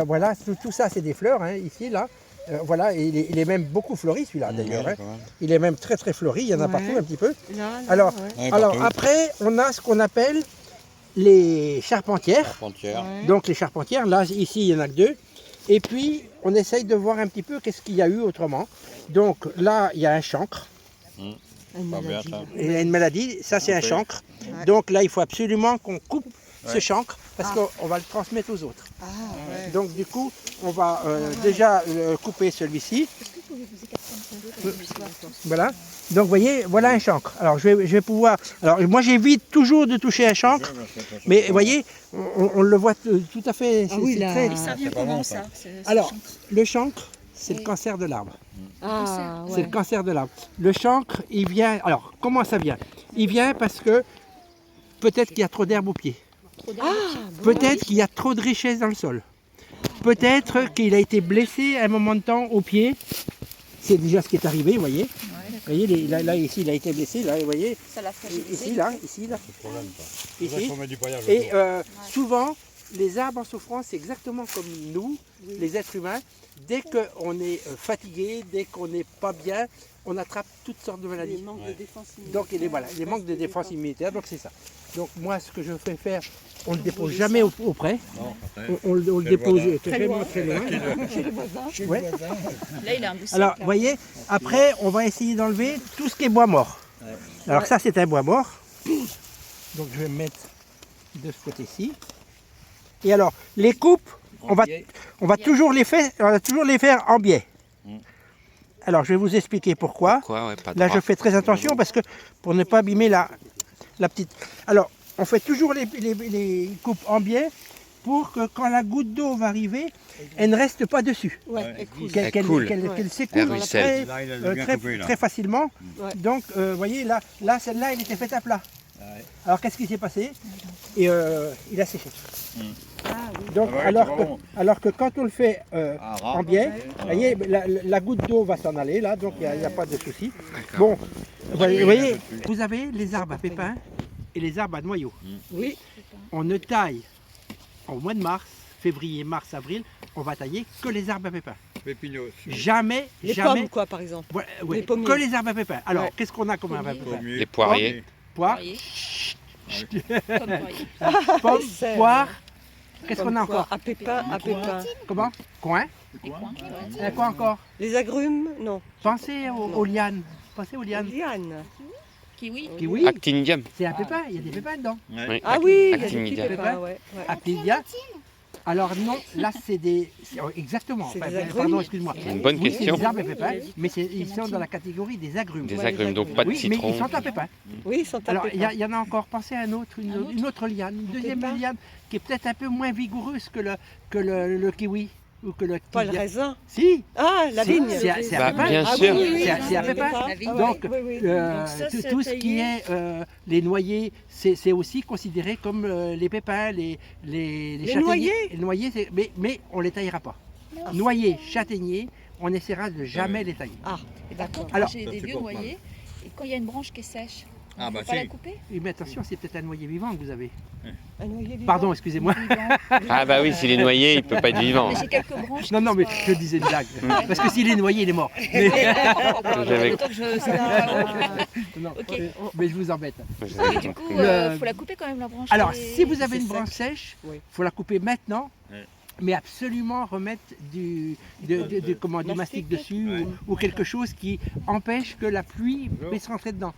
Voilà, tout ça c'est des fleurs, hein, ici, là. Voilà, et il est même beaucoup fleuri celui-là d'ailleurs. Hein. Il est même très très fleuri, il y en a partout un petit peu. Là, Alors, ouais. alors après, on a ce qu'on appelle les charpentières. Ouais. Donc les charpentières, là ici il y en a que deux. Et puis on essaye de voir un petit peu qu'est-ce qu'il y a eu autrement. Donc là il y a un chancre. Une maladie. Il y a une maladie, ça c'est un chancre. Ouais. Donc là il faut absolument qu'on coupe ce chancre parce qu'on va le transmettre aux autres. Ah, ouais. Donc du coup on va déjà couper celui-ci. Voilà. Donc vous voyez, voilà un chancre. Alors je vais pouvoir. Alors moi j'évite toujours de toucher un chancre, mais vous voyez, on le voit tout à fait. Ah oui, là. Et ça vient comment ça Alors le chancre, c'est le cancer de l'arbre. Ah, C'est le ouais. cancer de l'arbre. Le chancre, il vient. Alors comment ça vient? Il vient parce que peut-être qu'il y a trop d'herbe au pied. Peut-être qu'il y a trop de richesse dans le sol. Peut-être qu'il a été blessé à un moment de temps au pied. C'est déjà ce qui est arrivé, vous voyez. Vous voyez, là, ici, il a été blessé, là, vous voyez. Ça l'a fragilisé. Ici, là. Ici. Et souvent, les arbres en souffrance, c'est exactement comme nous, les êtres humains. Dès qu'on est fatigué, dès qu'on n'est pas bien, on attrape toutes sortes de maladies. Les manques de défense immunitaire. Donc, voilà, les manques de défense immunitaire, donc c'est ça. Donc moi, ce que je fais faire, on ne le dépose jamais auprès. On le dépose très loin. Chez le voisin. Ouais. Là, il a un bout sec. Alors, vous voyez, après, on va essayer d'enlever tout ce qui est bois mort. Alors ça, c'est un bois mort. Donc je vais me mettre de ce côté-ci. Et alors, les coupes, on va toujours les faire en biais. Alors, je vais vous expliquer pourquoi. Là, je fais très attention parce que pour ne pas abîmer la petite. Alors, on fait toujours les coupes en biais pour que quand la goutte d'eau va arriver, elle ne reste pas dessus. Ouais, Qu'elle s'écoule très facilement. Ouais. Donc, vous voyez, là celle-là, elle était faite à plat. Alors, qu'est-ce qui s'est passé? Et il a séché. Ah, oui. Donc, alors que quand on le fait en biais, vous voyez, la goutte d'eau va s'en aller, là, donc il n'y a pas de souci. Bon, vous voyez, vous avez les arbres à pépins et les arbres à noyaux. Oui. On ne taille au mois de mars, février, mars, avril, on va tailler que les arbres à pépins. Jamais, Les jamais. pommes, quoi, par exemple. Ouais, Les pommiers. que les arbres à pépins. Alors, Ouais. qu'est-ce qu'on a comme arbre à pépins? Les poiriers. Poire, Poirier. Comme poirier. pomme, serre. poire. Qu'est-ce qu'on a Comme quoi, encore? à pépin, à pépin. Comment? Coin. Les coins. Quoi encore? Les agrumes, non. Pensez aux lianes. Pensez aux lianes. Liane. Kiwi. Kiwi, Actinidium. c'est un pépin, il y a des pépins dedans. Ah oui, il y a des Actinidia. petits pépins, ouais. Actinia. Alors non, là c'est des... Exactement, C'est enfin, des agrumes. pardon, excuse-moi. C'est une bonne Oui, question. c'est des arbres à pépins, mais ils sont dans la catégorie des agrumes. Des agrumes, donc pas de Oui, mais citron. ils sont à pépins. Oui, ils sont à Alors pépins. il y en a encore, pensez à une autre liane, une deuxième pépin. liane qui est peut-être un peu moins vigoureuse que le kiwi. Ou que le Pas le raisin. Si, Ah, la Si, vigne. c'est à pépin. bien Ah sûr. oui, oui, oui, C'est à le pépin. La vigne. Donc, oui, oui. ça, c'est tout ce qui taillé. est les noyers, c'est aussi considéré comme les pépins, les châtaigniers. noyers Les noyers, mais on ne les taillera pas. Noyers, châtaigniers, on essaiera de jamais les tailler. Ah, Et par contre, Alors- moi, j'ai des vieux noyers. Et quand il y a une branche qui est sèche, Ah, on bah, ne peut pas si. la couper. Oui, mais attention, c'est peut-être un noyer vivant que vous avez. un noyer vivant. Pardon, excusez-moi. Ah bah oui, s'il est noyé, il peut pas être vivant. Mais j'ai quelques branches. Non, qui non, mais sont je disais une blague. Parce que s'il est noyé, il est mort. Mais, J'avais- Autant que je sais pas. non, Ok. mais je vous embête. Mais du coup, Le- faut la couper quand même la branche. Alors, qui est- si vous avez c'est une sec. branche sèche, il Oui. faut la couper maintenant, Ouais. mais absolument remettre du mastic dessus ou quelque chose qui empêche que la pluie puisse rentrer dedans.